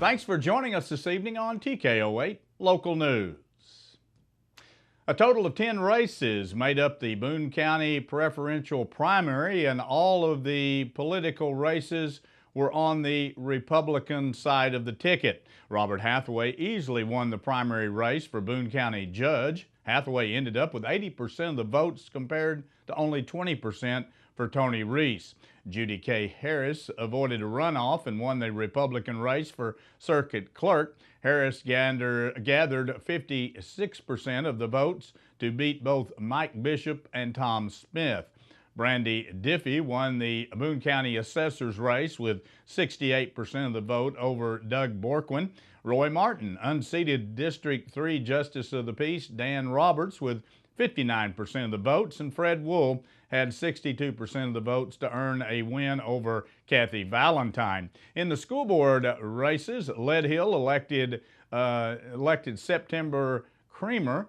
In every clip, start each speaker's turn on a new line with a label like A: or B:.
A: Thanks for joining us this evening on TKO8 Local News. A total of 10 races made up the Boone County preferential primary, and all of the political races were on the Republican side of the ticket. Robert Hathaway easily won the primary race for Boone County judge. Hathaway ended up with 80% of the votes compared to only 20% for Tony Reese. Judy K. Harris avoided a runoff and won the Republican race for circuit clerk. Harris gathered 56% of the votes to beat both Mike Bishop and Tom Smith. Brandy Diffie won the Boone County assessor's race with 68% of the vote over Doug Borquin. Roy Martin unseated District 3 Justice of the Peace Dan Roberts with 59% of the votes, and Fred Wool had 62% of the votes to earn a win over Kathy Valentine. In the school board races, Lead Hill elected September Creamer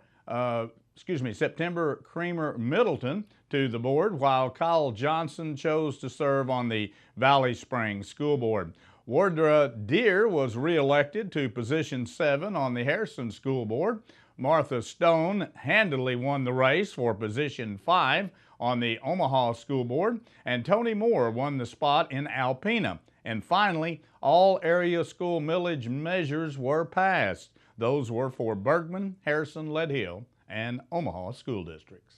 A: Middleton to the board, while Kyle Johnson chose to serve on the Valley Springs School Board. Wardra Deer was re-elected to position 7 on the Harrison School Board. Martha Stone handily won the race for position 5 on the Omaha School Board, and Tony Moore won the spot in Alpena. And finally, all area school millage measures were passed. Those were for Bergman, Harrison, Lead Hill, and Omaha school districts.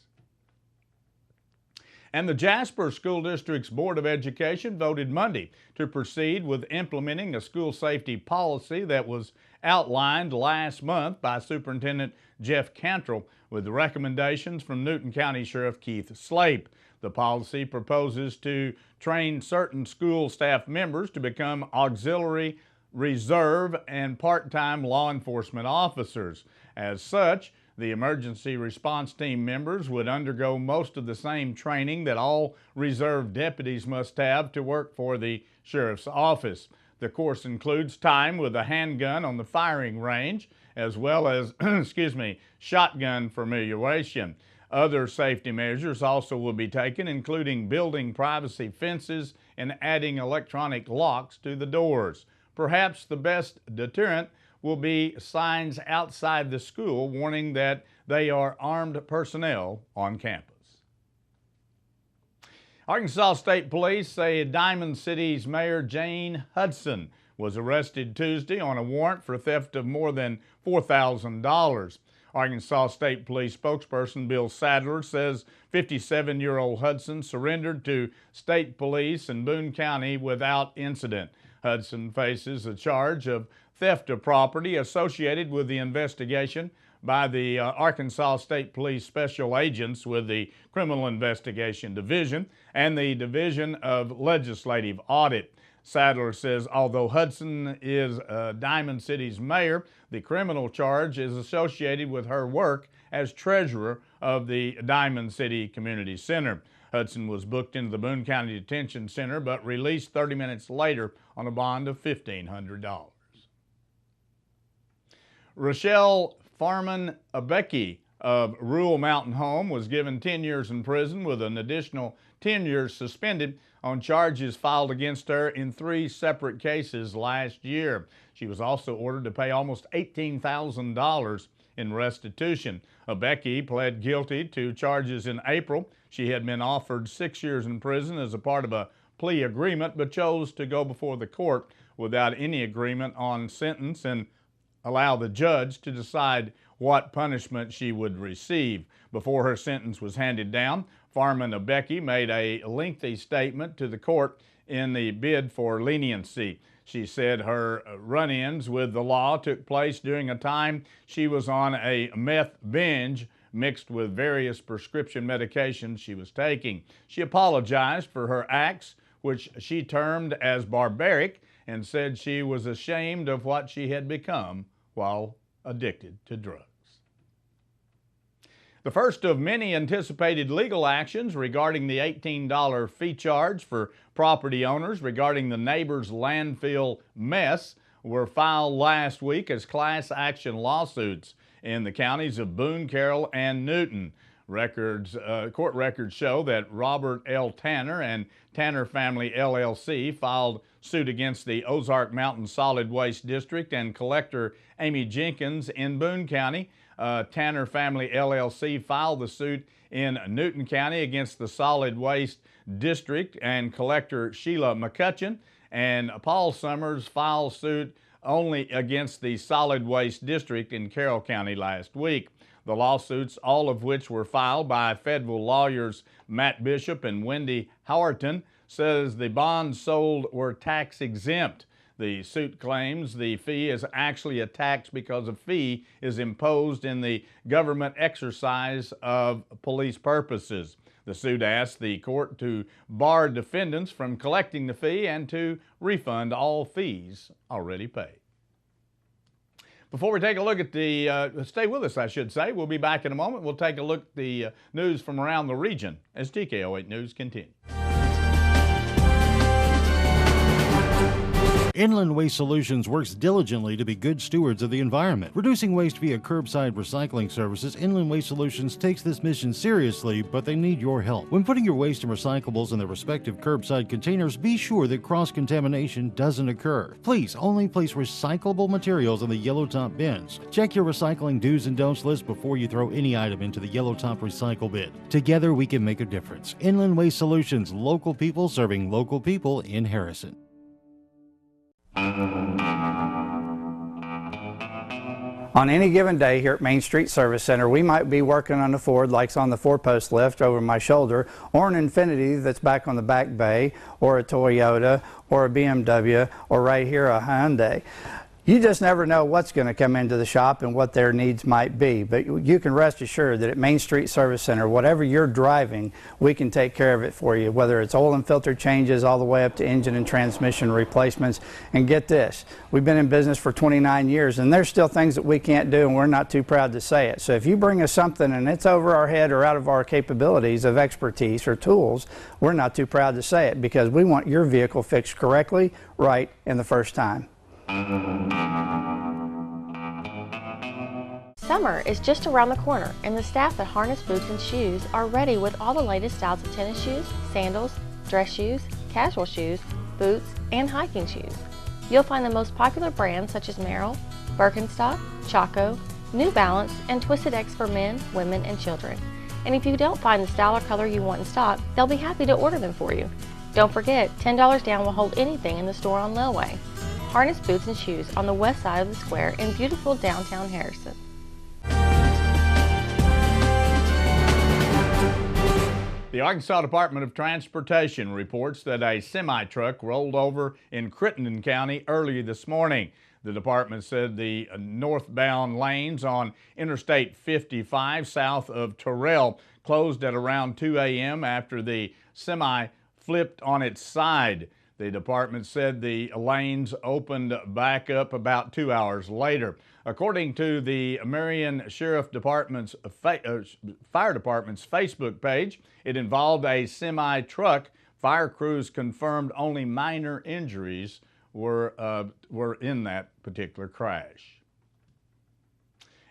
A: And the Jasper School District's Board of Education voted Monday to proceed with implementing a school safety policy that was outlined last month by Superintendent Jeff Cantrell with recommendations from Newton County Sheriff Keith Slape. The policy proposes to train certain school staff members to become auxiliary, reserve, and part-time law enforcement officers. As such, the emergency response team members would undergo most of the same training that all reserve deputies must have to work for the sheriff's office. The course includes time with a handgun on the firing range, as well as shotgun familiarization. Other safety measures also will be taken, including building privacy fences and adding electronic locks to the doors. Perhaps the best deterrent will be signs outside the school warning that they are armed personnel on campus. Arkansas State Police say Diamond City's Mayor Jane Hudson was arrested Tuesday on a warrant for theft of more than $4,000. Arkansas State Police spokesperson Bill Sadler says 57-year-old Hudson surrendered to state police in Boone County without incident. Hudson faces a charge of theft of property associated with the investigation by the Arkansas State Police Special Agents with the Criminal Investigation Division and the Division of Legislative Audit. Sadler says although Hudson is Diamond City's mayor, the criminal charge is associated with her work as treasurer of the Diamond City Community Center. Hudson was booked into the Boone County Detention Center but released 30 minutes later on a bond of $1,500. Rochelle Farman Abecki of Rural Mountain Home was given 10 years in prison with an additional 10 years suspended on charges filed against her in 3 separate cases last year. She was also ordered to pay almost $18,000 in restitution. Abecki pled guilty to charges in April. She had been offered 6 years in prison as a part of a plea agreement, but chose to go before the court without any agreement on sentence and allow the judge to decide what punishment she would receive. Before her sentence was handed down, Farman Abecki made a lengthy statement to the court in the bid for leniency. She said her run-ins with the law took place during a time she was on a meth binge mixed with various prescription medications she was taking. She apologized for her acts, which she termed as barbaric, and said she was ashamed of what she had become while addicted to drugs. The first of many anticipated legal actions regarding the $18 fee charge for property owners regarding the neighbor's landfill mess were filed last week as class action lawsuits in the counties of Boone, Carroll, and Newton. Court records show that Robert L. Tanner and Tanner Family LLC filed suit against the Ozark Mountain Solid Waste District and collector Amy Jenkins in Boone County. Tanner Family LLC filed the suit in Newton County against the Solid Waste District and collector Sheila McCutcheon, and Paul Summers filed suit only against the Solid Waste District in Carroll County last week. The lawsuits, all of which were filed by federal lawyers Matt Bishop and Wendy Howerton, says the bonds sold were tax exempt. The suit claims the fee is actually a tax because a fee is imposed in the government exercise of police purposes. The suit asks the court to bar defendants from collecting the fee and to refund all fees already paid. Before we take a look at stay with us, I should say. We'll be back in a moment. We'll take a look at the news from around the region as TKO8 News continues.
B: Inland Waste Solutions works diligently to be good stewards of the environment. Reducing waste via curbside recycling services, Inland Waste Solutions takes this mission seriously, but they need your help. When putting your waste and recyclables in their respective curbside containers, be sure that cross-contamination doesn't occur. Please only place recyclable materials in the yellow top bins. Check your recycling do's and don'ts list before you throw any item into the yellow top recycle bin. Together we can make a difference. Inland Waste Solutions, local people serving local people in Harrison.
C: On any given day here at Main Street Service Center, we might be working on a Ford like on the 4-post lift over my shoulder, or an Infiniti that's back on the back bay, or a Toyota, or a BMW, or right here a Hyundai. You just never know what's going to come into the shop and what their needs might be, but you can rest assured that at Main Street Service Center, whatever you're driving, we can take care of it for you, whether it's oil and filter changes all the way up to engine and transmission replacements. And get this, we've been in business for 29 years and there's still things that we can't do, and we're not too proud to say it. So if you bring us something and it's over our head or out of our capabilities of expertise or tools, we're not too proud to say it, because we want your vehicle fixed correctly, right, and the first time.
D: Summer is just around the corner, and the staff at Harness Boots and Shoes are ready with all the latest styles of tennis shoes, sandals, dress shoes, casual shoes, boots, and hiking shoes. You'll find the most popular brands such as Merrell, Birkenstock, Chaco, New Balance, and Twisted X for men, women, and children. And if you don't find the style or color you want in stock, they'll be happy to order them for you. Don't forget, $10 down will hold anything in the store on Lilway. Harness Boots and Shoes on the west side of the square in beautiful downtown Harrison.
A: The Arkansas Department of Transportation reports that a semi-truck rolled over in Crittenden County early this morning. The department said the northbound lanes on Interstate 55 south of Terrell closed at around 2 a.m. after the semi flipped on its side. The department said the lanes opened back up about 2 hours later. According to the Marion Sheriff Department's Fire Department's Facebook page, it involved a semi-truck. Fire crews confirmed only minor injuries were in that particular crash.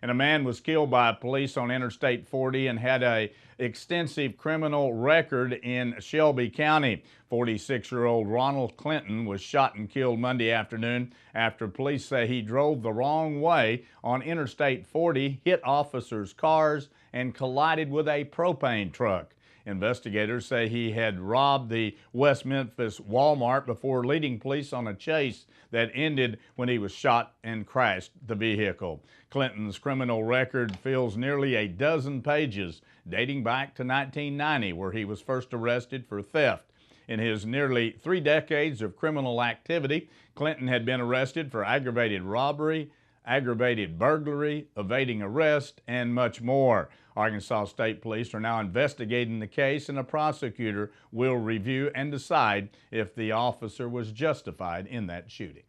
A: And a man was killed by police on Interstate 40 and had an extensive criminal record in Shelby County. 46-year-old Ronald Clinton was shot and killed Monday afternoon after police say he drove the wrong way on Interstate 40, hit officers' cars, and collided with a propane truck. Investigators say he had robbed the West Memphis Walmart before leading police on a chase that ended when he was shot and crashed the vehicle. Clinton's criminal record fills nearly a dozen pages, dating back to 1990, where he was first arrested for theft. In his nearly 3 decades of criminal activity, Clinton had been arrested for aggravated robbery, aggravated burglary, evading arrest, and much more. Arkansas State Police are now investigating the case, and a prosecutor will review and decide if the officer was justified in that shooting.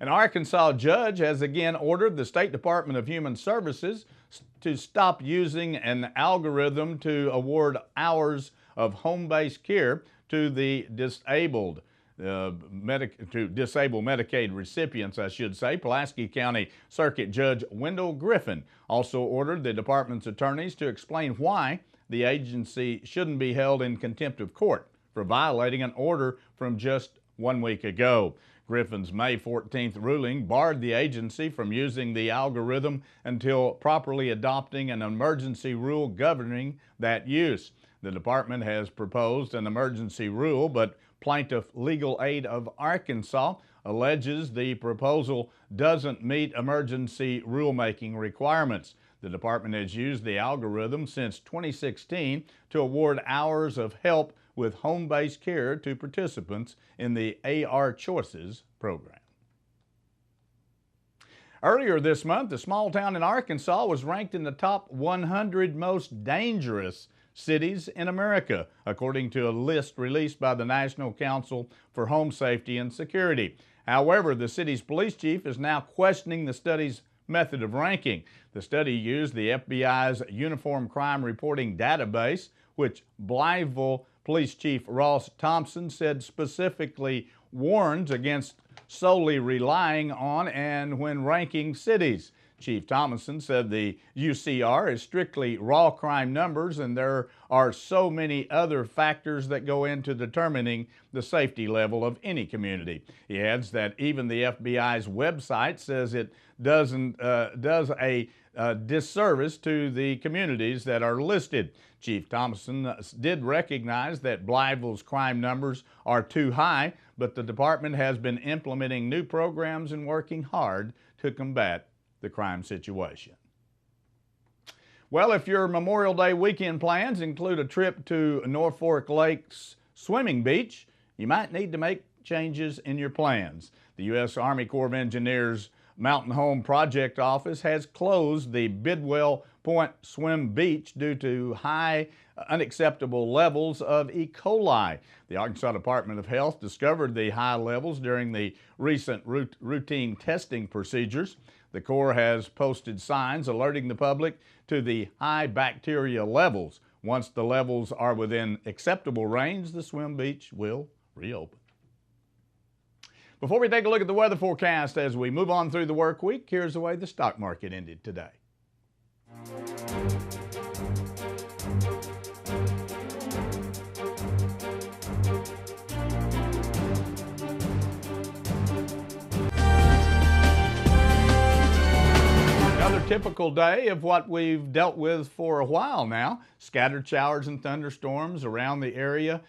A: An Arkansas judge has again ordered the State Department of Human Services to stop using an algorithm to award hours of home-based care to the disabled. Disabled Medicaid recipients, I should say. Pulaski County Circuit Judge Wendell Griffin also ordered the department's attorneys to explain why the agency shouldn't be held in contempt of court for violating an order from just 1 week ago. Griffin's May 14th ruling barred the agency from using the algorithm until properly adopting an emergency rule governing that use. The department has proposed an emergency rule, but Plaintiff Legal Aid of Arkansas alleges the proposal doesn't meet emergency rulemaking requirements. The department has used the algorithm since 2016 to award hours of help with home-based care to participants in the AR Choices program. Earlier this month, a small town in Arkansas was ranked in the top 100 most dangerous cities in America, according to a list released by the National Council for Home Safety and Security. However, the city's police chief is now questioning the study's method of ranking. The study used the FBI's Uniform Crime Reporting Database, which Blytheville Police Chief Ross Thompson said specifically warns against solely relying on and when ranking cities. Chief Thompson said the UCR is strictly raw crime numbers, and there are so many other factors that go into determining the safety level of any community. He adds that even the FBI's website says it does a disservice to the communities that are listed. Chief Thompson did recognize that Blytheville's crime numbers are too high, but the department has been implementing new programs and working hard to combat the crime situation. Well, if your Memorial Day weekend plans include a trip to Norfolk Lake's swimming beach, you might need to make changes in your plans. The U.S. Army Corps of Engineers Mountain Home Project Office has closed the Bidwell Point Swim Beach due to high unacceptable levels of E. coli. The Arkansas Department of Health discovered the high levels during the recent routine testing procedures. The Corps has posted signs alerting the public to the high bacteria levels. Once the levels are within acceptable range, the swim beach will reopen. Before we take a look at the weather forecast as we move on through the work week, here's the way the stock market ended today. Another typical day of what we've dealt with for a while now. Scattered showers and thunderstorms around the area,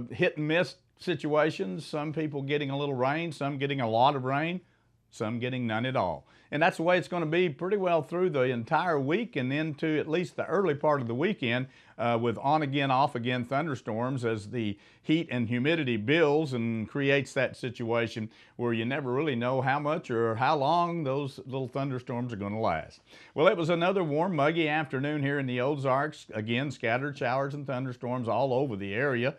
A: hit and miss situations, some people getting a little rain, some getting a lot of rain, some getting none at all. And that's the way it's going to be pretty well through the entire week and into at least the early part of the weekend with on-again, off-again thunderstorms as the heat and humidity builds and creates that situation where you never really know how much or how long those little thunderstorms are going to last. Well, it was another warm, muggy afternoon here in the Ozarks. Again, scattered showers and thunderstorms all over the area.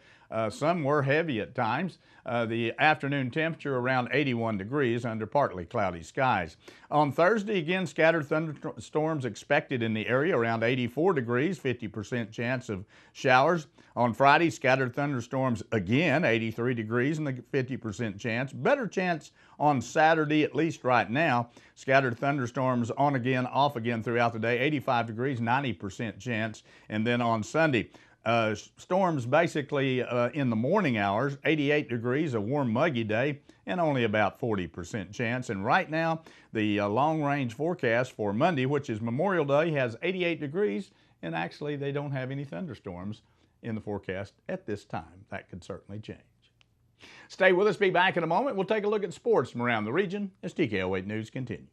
A: Some were heavy at times. The afternoon temperature around 81 degrees under partly cloudy skies. On Thursday, again, scattered thunderstorms expected in the area around 84 degrees, 50% chance of showers. On Friday, scattered thunderstorms again, 83 degrees and a 50% chance. Better chance on Saturday, at least right now. Scattered thunderstorms on again, off again throughout the day, 85 degrees, 90% chance. And then on Sunday, storms basically in the morning hours, 88 degrees, a warm, muggy day, and only about 40% chance. And right now, the long-range forecast for Monday, which is Memorial Day, has 88 degrees, and actually they don't have any thunderstorms in the forecast at this time. That could certainly change. Stay with us. Be back in a moment. We'll take a look at sports from around the region as TKO8 News continues.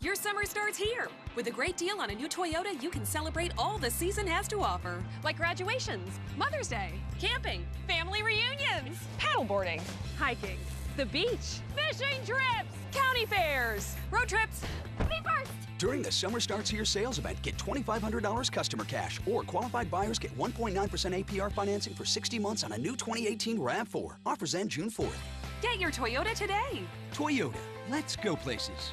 E: Your summer starts here. With a great deal on a new Toyota, you can celebrate all the season has to offer.
F: Like graduations, Mother's Day, camping, family reunions, paddleboarding, hiking, the beach, fishing trips, county fairs, road trips. Me first!
G: During the Summer Starts Here sales event, get $2,500 customer cash, or qualified buyers get 1.9% APR financing for 60 months on a new 2018 RAV4. Offers end June 4th.
E: Get your Toyota today.
G: Toyota, let's go places.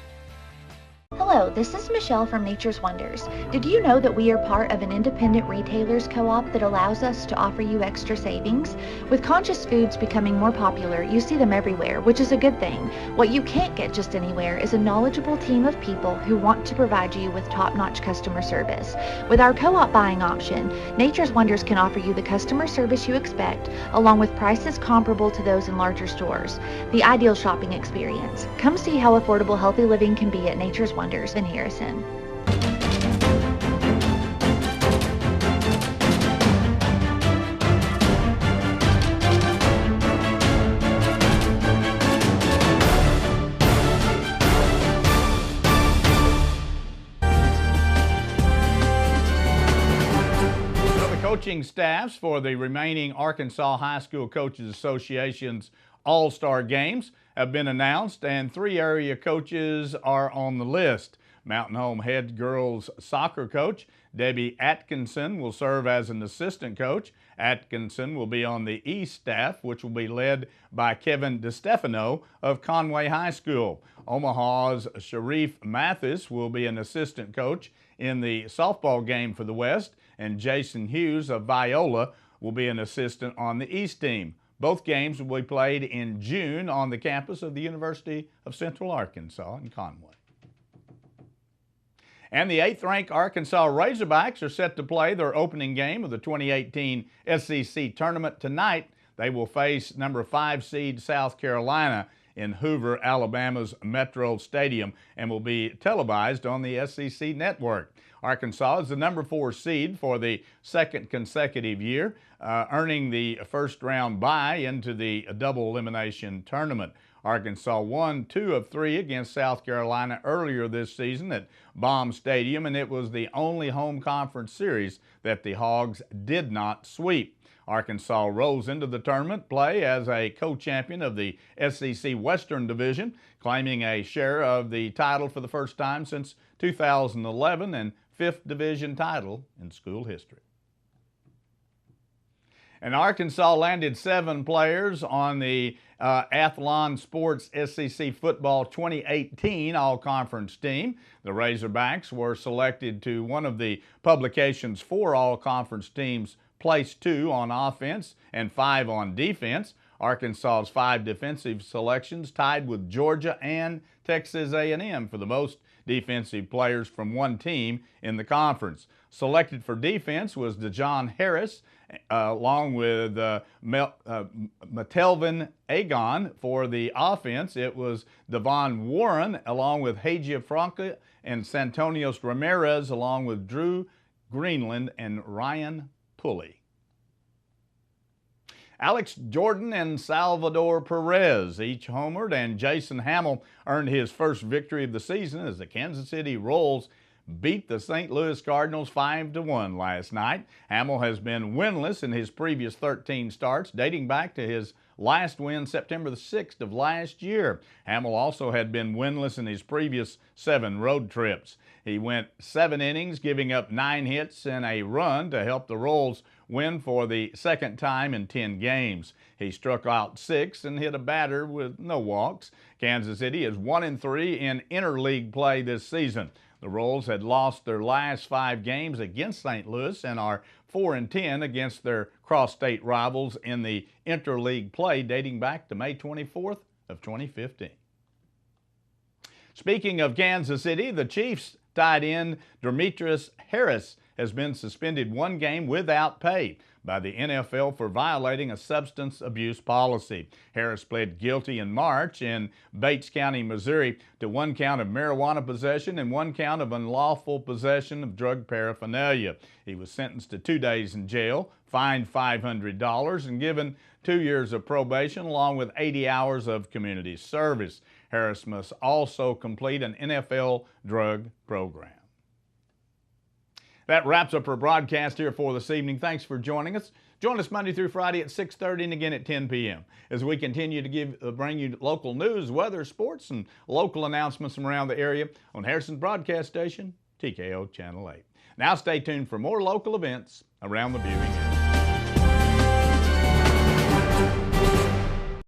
H: Hello, this is Michelle from Nature's Wonders. Did you know that we are part of an independent retailers co-op that allows us to offer you extra savings? With conscious foods becoming more popular, you see them everywhere, which is a good thing. What you can't get just anywhere is a knowledgeable team of people who want to provide you with top-notch customer service. With our co-op buying option, Nature's Wonders can offer you the customer service you expect, along with prices comparable to those in larger stores. The ideal shopping experience. Come see how affordable healthy living can be at Nature's Wonders in Harrison.
A: Coaching staffs for the remaining Arkansas High School Coaches Association's All-Star Games have been announced, and 3 area coaches are on the list. Mountain Home head girls soccer coach Debbie Atkinson will serve as an assistant coach. Atkinson will be on the East staff, which will be led by Kevin DeStefano of Conway High School. Omaha's Sharif Mathis will be an assistant coach in the softball game for the West, and Jason Hughes of Viola will be an assistant on the East team. Both games will be played in June on the campus of the University of Central Arkansas in Conway. And the 8th-ranked Arkansas Razorbacks are set to play their opening game of the 2018 SEC tournament tonight. They will face number 5 seed South Carolina in Hoover, Alabama's Metro Stadium, and will be televised on the SEC network. Arkansas is the number 4 seed for the second consecutive year, earning the first-round bye into the double elimination tournament. Arkansas won 2 of 3 against South Carolina earlier this season at Baum Stadium, and it was the only home conference series that the Hogs did not sweep. Arkansas rose into the tournament play as a co-champion of the SEC Western Division, claiming a share of the title for the first time since 2011 and 5th division title in school history. And Arkansas landed 7 players on the Athlon Sports SEC Football 2018 All-Conference team. The Razorbacks were selected to one of the publication's 4 All-Conference teams, place 2 on offense and 5 on defense. Arkansas's 5 defensive selections tied with Georgia and Texas A&M for the most defensive players from one team in the conference. Selected for defense was DeJohn Harris, along with Metelvin Agon. For the offense, it was Devon Warren, along with Hajia Franca and Santonios Ramirez, along with Drew Greenland and Ryan Pulley. Alex Jordan and Salvador Perez each homered, and Jason Hamill earned his first victory of the season as the Kansas City Royals beat the St. Louis Cardinals 5-1 last night. Hamill has been winless in his previous 13 starts, dating back to his last win September the 6th of last year. Hamill also had been winless in his previous 7 road trips. He went 7 innings, giving up 9 hits and a run to help the Royals win for the second time in 10 games. He struck out 6 and hit a batter with no walks. Kansas City is 1-3 in interleague play this season. The Royals had lost their last 5 games against St. Louis and are 4-10 against their cross-state rivals in the interleague play dating back to May 24th of 2015. Speaking of Kansas City, the Chiefs tight end Demetrius Harris has been suspended 1 game without pay by the NFL for violating a substance abuse policy. Harris pled guilty in March in Bates County, Missouri, to 1 count of marijuana possession and 1 count of unlawful possession of drug paraphernalia. He was sentenced to 2 days in jail, fined $500, and given 2 years of probation along with 80 hours of community service. Harris must also complete an NFL drug program. That wraps up our broadcast here for this evening. Thanks for joining us. Join us Monday through Friday at 6:30 and again at 10 p.m. as we continue to bring you local news, weather, sports, and local announcements from around the area on Harrison's broadcast station, TKO Channel 8. Now stay tuned for more local events around the viewing area.